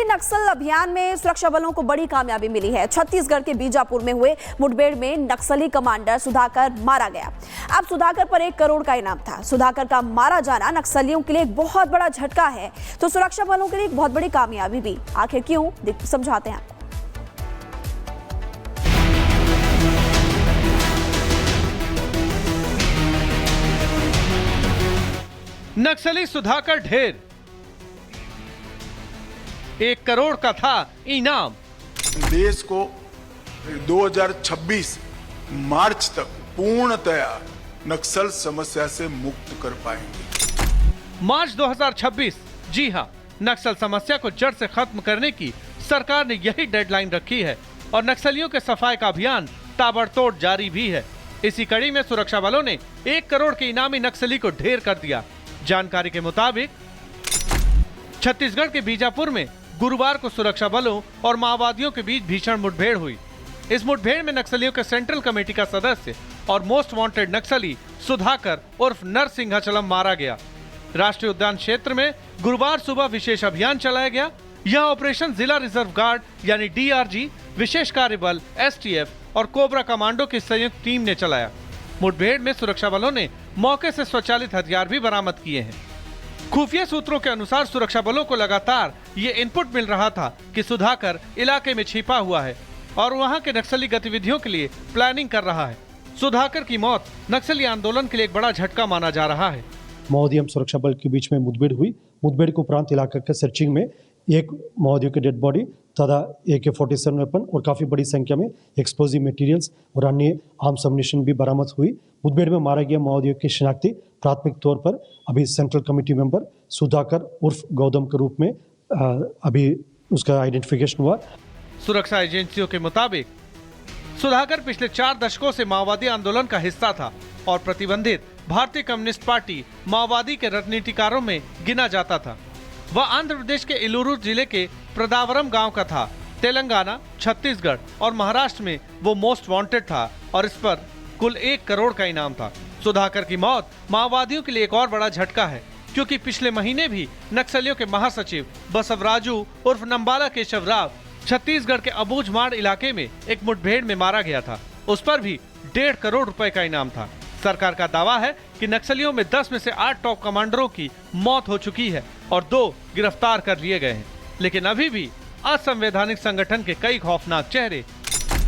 नक्सल अभियान में सुरक्षा बलों को बड़ी कामयाबी मिली है। छत्तीसगढ़ के बीजापुर में हुए मुठभेड़ में नक्सली कमांडर सुधाकर मारा गया। अब सुधाकर पर 1 करोड़ का इनाम था। सुधाकर का मारा जाना नक्सलियों के लिए एक बहुत बड़ा झटका है, तो सुरक्षा बलों के लिए एक बहुत बड़ी कामयाबी भी। आखिर क्यों, समझाते हैं आपको। नक्सली सुधाकर ढेर, 1 करोड़ का था इनाम। देश को 2026 मार्च तक पूर्णतया नक्सल समस्या से मुक्त कर पाएंगे। मार्च 2026, जी हां, नक्सल समस्या को जड़ से खत्म करने की सरकार ने यही डेडलाइन रखी है और नक्सलियों के सफाई का अभियान ताबड़तोड़ जारी भी है। इसी कड़ी में सुरक्षा बलों ने 1 करोड़ के इनामी नक्सली को ढेर कर दिया। जानकारी के मुताबिक छत्तीसगढ़ के बीजापुर में गुरुवार को सुरक्षा बलों और माओवादियों के बीच भीषण मुठभेड़ हुई। इस मुठभेड़ में नक्सलियों के सेंट्रल कमेटी का सदस्य और मोस्ट वांटेड नक्सली सुधाकर उर्फ नरसिंहाचलम मारा गया। राष्ट्रीय उद्यान क्षेत्र में गुरुवार सुबह विशेष अभियान चलाया गया। यह ऑपरेशन जिला रिजर्व गार्ड यानी डीआरजी, विशेष कार्य बल एसटीएफ और कोबरा कमांडो की संयुक्त टीम ने चलाया। मुठभेड़ में सुरक्षा बलों ने मौके से स्वचालित हथियार भी बरामद किए हैं। खुफिया सूत्रों के अनुसार सुरक्षा बलों को लगातार ये इनपुट मिल रहा था कि सुधाकर इलाके में छिपा हुआ है और वहां के नक्सली गतिविधियों के लिए प्लानिंग कर रहा है। सुधाकर की मौत नक्सली आंदोलन के लिए एक बड़ा झटका माना जा रहा है। माओवादी एवं सुरक्षा बल के बीच में मुठभेड़ हुई। मुठभेड़ के उपरांत इलाका के सर्चिंग में एक माओवादियों के डेड बॉडी तथा AK-47 वेपन और काफ़ी बड़ी संख्या में एक्सप्लोजिव मटेरियल्स और अन्य आर्म्स अम्युनिशन भी बरामद हुई। मुठभेड़ में मारा गया माओवादियों की शिनाख्ती प्राथमिक तौर पर अभी सेंट्रल कमेटी मेंबर सुधाकर उर्फ गौतम के रूप में अभी उसका आइडेंटिफिकेशन हुआ। सुरक्षा एजेंसियों के मुताबिक सुधाकर पिछले 4 दशकों से माओवादी आंदोलन का हिस्सा था और प्रतिबंधित भारतीय कम्युनिस्ट पार्टी माओवादी के रणनीतिकारों में गिना जाता था। वह आंध्र प्रदेश के इलूरू जिले के प्रदावरम गांव का था। तेलंगाना, छत्तीसगढ़ और महाराष्ट्र में वो मोस्ट वांटेड था और इस पर कुल 1 करोड़ का इनाम था। सुधाकर की मौत माओवादियों के लिए एक और बड़ा झटका है, क्योंकि पिछले महीने भी नक्सलियों के महासचिव बसवराजू उर्फ नंबाला केशव राव छत्तीसगढ़ के अबूझमाड़ इलाके में एक मुठभेड़ में मारा गया था। उस पर भी 1.5 करोड़ रुपए का इनाम था। सरकार का दावा है कि नक्सलियों में 10 में से 8 टॉप कमांडरों की मौत हो चुकी है और 2 गिरफ्तार कर लिए गए हैं, लेकिन अभी भी असंवैधानिक संगठन के कई खौफनाक चेहरे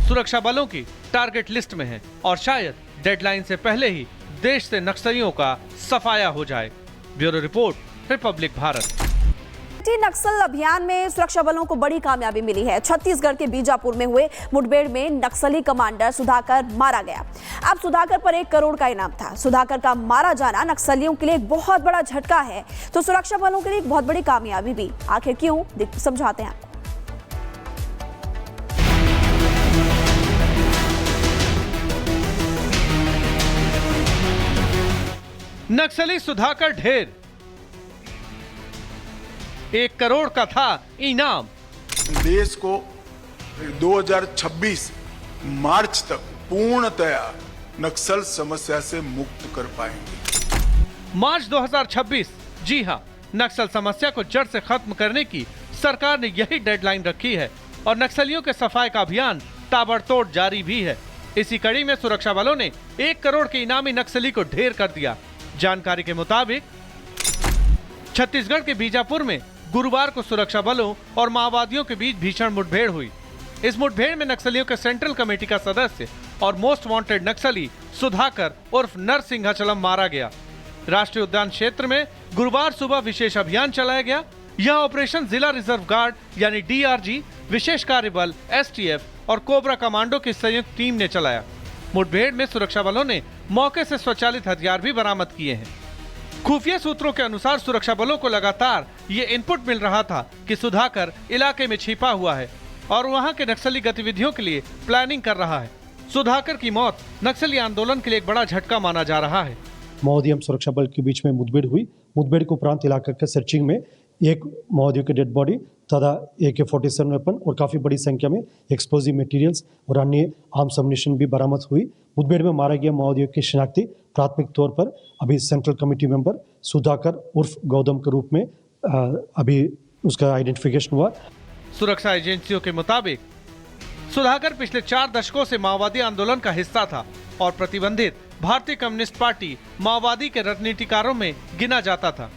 सुरक्षा बलों की टारगेट लिस्ट में हैं और शायद डेडलाइन से पहले ही देश से नक्सलियों का सफाया हो जाए। Bureau report, Republic Bharat. Naxal अभियान में सुरक्षा बलों को बड़ी कामयाबी मिली है। छत्तीसगढ़ के बीजापुर में हुए मुठभेड़ में नक्सली कमांडर सुधाकर मारा गया। अब सुधाकर पर 1 करोड़ का इनाम था। सुधाकर का मारा जाना नक्सलियों के लिए एक बहुत बड़ा झटका है, तो सुरक्षा बलों के लिए एक बहुत बड़ी कामयाबी भी। आखिर क्यों, समझाते हैं आपको। नक्सली सुधाकर ढेर, 1 करोड़ का था इनाम। देश को 2026 मार्च तक पूर्णतया नक्सल समस्या से मुक्त कर पाएंगे। मार्च 2026, जी हां, नक्सल समस्या को जड़ से खत्म करने की सरकार ने यही डेडलाइन रखी है और नक्सलियों के सफाई का अभियान ताबड़तोड़ जारी भी है। इसी कड़ी में सुरक्षा बलों ने 1 करोड़ के इनामी नक्सली को ढेर कर दिया। जानकारी के मुताबिक छत्तीसगढ़ के बीजापुर में गुरुवार को सुरक्षा बलों और माओवादियों के बीच भीषण मुठभेड़ हुई। इस मुठभेड़ में नक्सलियों के सेंट्रल कमेटी का सदस्य और मोस्ट वांटेड नक्सली सुधाकर उर्फ नरसिंहाचलम मारा गया। राष्ट्रीय उद्यान क्षेत्र में गुरुवार सुबह विशेष अभियान चलाया गया। यह ऑपरेशन जिला रिजर्व गार्ड यानी डीआरजी, विशेष कार्य बल एसटीएफ और कोबरा कमांडो की संयुक्त टीम ने चलाया। मुठभेड़ में सुरक्षा बलों ने मौके से स्वचालित हथियार भी बरामद किए हैं। खुफिया सूत्रों के अनुसार सुरक्षा बलों को लगातार ये इनपुट मिल रहा था कि सुधाकर इलाके में छिपा हुआ है और वहां के नक्सली गतिविधियों के लिए प्लानिंग कर रहा है। सुधाकर की मौत नक्सली आंदोलन के लिए एक बड़ा झटका माना जा रहा है। माओवादी एवं सुरक्षा बल के बीच में मुठभेड़ हुई। मुठभेड़ के उपरांत इलाका के सर्चिंग में एक माओवादियों के डेड बॉडी तथा AK-47 वेपन और काफ़ी बड़ी संख्या में एक्सप्लोजिव मटेरियल्स और अन्य आर्म्स अम्युनिशन भी बरामद हुई। मुठभेड़ में मारा गया माओवादियों की शिनाख्ती प्राथमिक तौर पर अभी सेंट्रल कमेटी मेंबर सुधाकर उर्फ गौतम के रूप में अभी उसका आइडेंटिफिकेशन हुआ। सुरक्षा एजेंसियों के मुताबिक सुधाकर पिछले 4 दशकों से माओवादी आंदोलन का हिस्सा था और प्रतिबंधित भारतीय कम्युनिस्ट पार्टी माओवादी के रणनीतिकारों में गिना जाता था।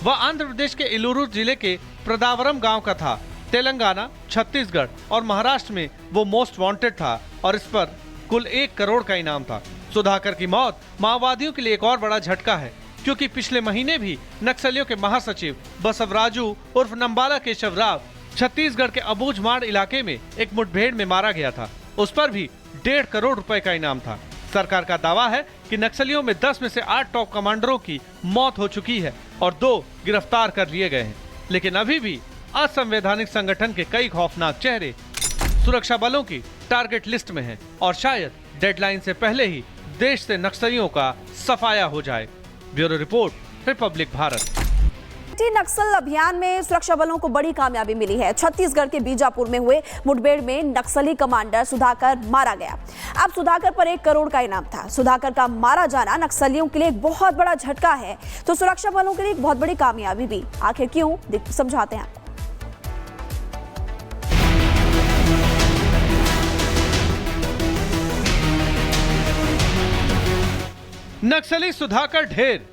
वह आंध्र प्रदेश के इलूरू जिले के प्रदावरम गांव का था। तेलंगाना, छत्तीसगढ़ और महाराष्ट्र में वो मोस्ट वांटेड था और इस पर कुल 1 करोड़ का इनाम था। सुधाकर की मौत माओवादियों के लिए एक और बड़ा झटका है, क्योंकि पिछले महीने भी नक्सलियों के महासचिव बसवराजू उर्फ नंबाला केशव राव छत्तीसगढ़ के अबूझमाड़ इलाके में एक मुठभेड़ में मारा गया था। उस पर भी 1.5 करोड़ रुपए का इनाम था। सरकार का दावा है कि नक्सलियों में 10 में से 8 टॉप कमांडरों की मौत हो चुकी है और 2 गिरफ्तार कर लिए गए हैं। लेकिन अभी भी असंवैधानिक संगठन के कई खौफनाक चेहरे सुरक्षा बलों की टारगेट लिस्ट में हैं और शायद डेडलाइन से पहले ही देश से नक्सलियों का सफाया हो जाए। Bureau report, Republic Bharat. Naxal अभियान में सुरक्षा बलों को बड़ी कामयाबी मिली है। छत्तीसगढ़ के बीजापुर में हुए मुठभेड़ में नक्सली कमांडर सुधाकर मारा गया। अब सुधाकर पर 1 करोड़ का इनाम था। सुधाकर का मारा जाना नक्सलियों के लिए एक बहुत बड़ा झटका है, तो सुरक्षा बलों के लिए एक बहुत बड़ी कामयाबी भी। आखिर क्यों, समझाते हैं। नक्सली सुधाकर ढेर,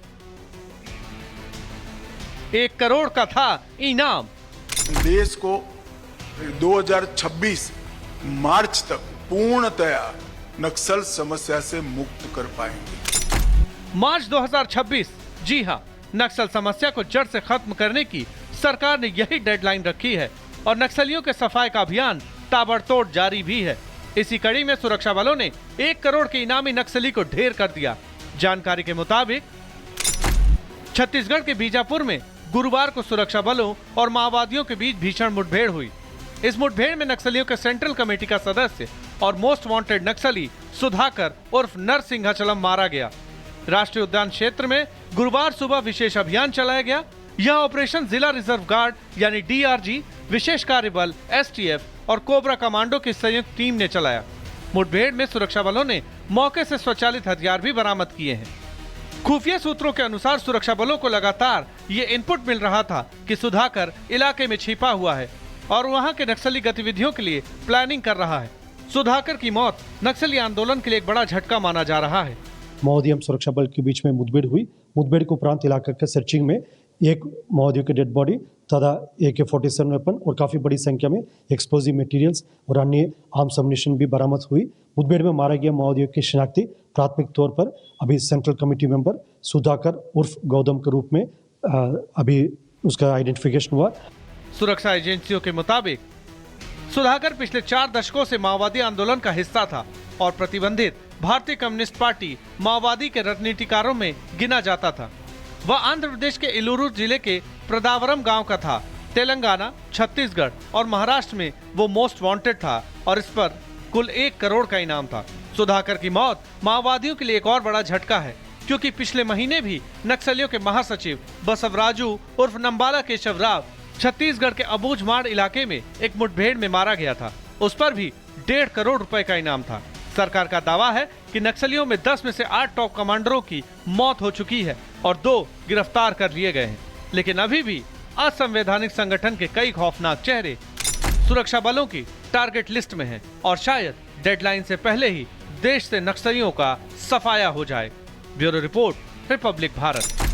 1 करोड़ का था इनाम। देश को 2026 मार्च तक पूर्णतया नक्सल समस्या से मुक्त कर पाएंगे। मार्च 2026, जी हां, नक्सल समस्या को जड़ से खत्म करने की सरकार ने यही डेडलाइन रखी है और नक्सलियों के सफाई का अभियान ताबड़तोड़ जारी भी है। इसी कड़ी में सुरक्षा बलों ने 1 करोड़ के इनामी नक्सली को ढेर कर दिया। जानकारी के मुताबिक छत्तीसगढ़ के बीजापुर में गुरुवार को सुरक्षा बलों और माओवादियों के बीच भीषण मुठभेड़ हुई। इस मुठभेड़ में नक्सलियों के सेंट्रल कमेटी का सदस्य और मोस्ट वांटेड नक्सली सुधाकर उर्फ नरसिंहाचलम मारा गया। राष्ट्रीय उद्यान क्षेत्र में गुरुवार सुबह विशेष अभियान चलाया गया। यह ऑपरेशन जिला रिजर्व गार्ड यानी DRG, विशेष कार्य बल STF और कोबरा कमांडो की संयुक्त टीम ने चलाया। मुठभेड़ में सुरक्षा बलों ने मौके से स्वचालित हथियार भी बरामद किए हैं। खुफिया सूत्रों के अनुसार सुरक्षा बलों को लगातार ये इनपुट मिल रहा था कि सुधाकर इलाके में छिपा हुआ है और वहां के नक्सली गतिविधियों के लिए प्लानिंग कर रहा है। सुधाकर की मौत नक्सली आंदोलन के लिए एक बड़ा झटका माना जा रहा है। माओवादी सुरक्षा बल के बीच में मुठभेड़ हुई। मुठभेड़ के उपरांत इलाके के सर्चिंग में 1 माओवादियों के डेड बॉडी तथा AK-47 वेपन और काफ़ी बड़ी संख्या में एक्सप्लोजिव मटेरियल्स और अन्य आर्म्स अम्युनिशन भी बरामद हुई। मुठभेड़ में मारा गया माओवादियों की शिनाख्ती प्राथमिक तौर पर अभी सेंट्रल कमेटी मेंबर सुधाकर उर्फ गौतम के रूप में अभी उसका आइडेंटिफिकेशन हुआ। सुरक्षा एजेंसियों के मुताबिक सुधाकर पिछले 4 दशकों से माओवादी आंदोलन का हिस्सा था और प्रतिबंधित भारतीय कम्युनिस्ट पार्टी माओवादी के रणनीतिकारों में गिना जाता था। वह आंध्र प्रदेश के इलूरू जिले के प्रदावरम गांव का था। तेलंगाना, छत्तीसगढ़ और महाराष्ट्र में वो मोस्ट वांटेड था और इस पर कुल 1 करोड़ का इनाम था। सुधाकर की मौत माओवादियों के लिए एक और बड़ा झटका है, क्योंकि पिछले महीने भी नक्सलियों के महासचिव बसवराजू उर्फ नंबाला केशव राव छत्तीसगढ़ के अबूझमाड़ इलाके में एक मुठभेड़ में मारा गया था। उस पर भी 1.5 करोड़ रुपए का इनाम था। सरकार का दावा है कि नक्सलियों में 10 में से 8 टॉप कमांडरों की मौत हो चुकी है और 2 गिरफ्तार कर लिए गए हैं। लेकिन अभी भी असंवैधानिक संगठन के कई खौफनाक चेहरे सुरक्षा बलों की टारगेट लिस्ट में हैं और शायद डेडलाइन से पहले ही देश से नक्सलियों का सफाया हो जाए। Bureau report, Republic Bharat.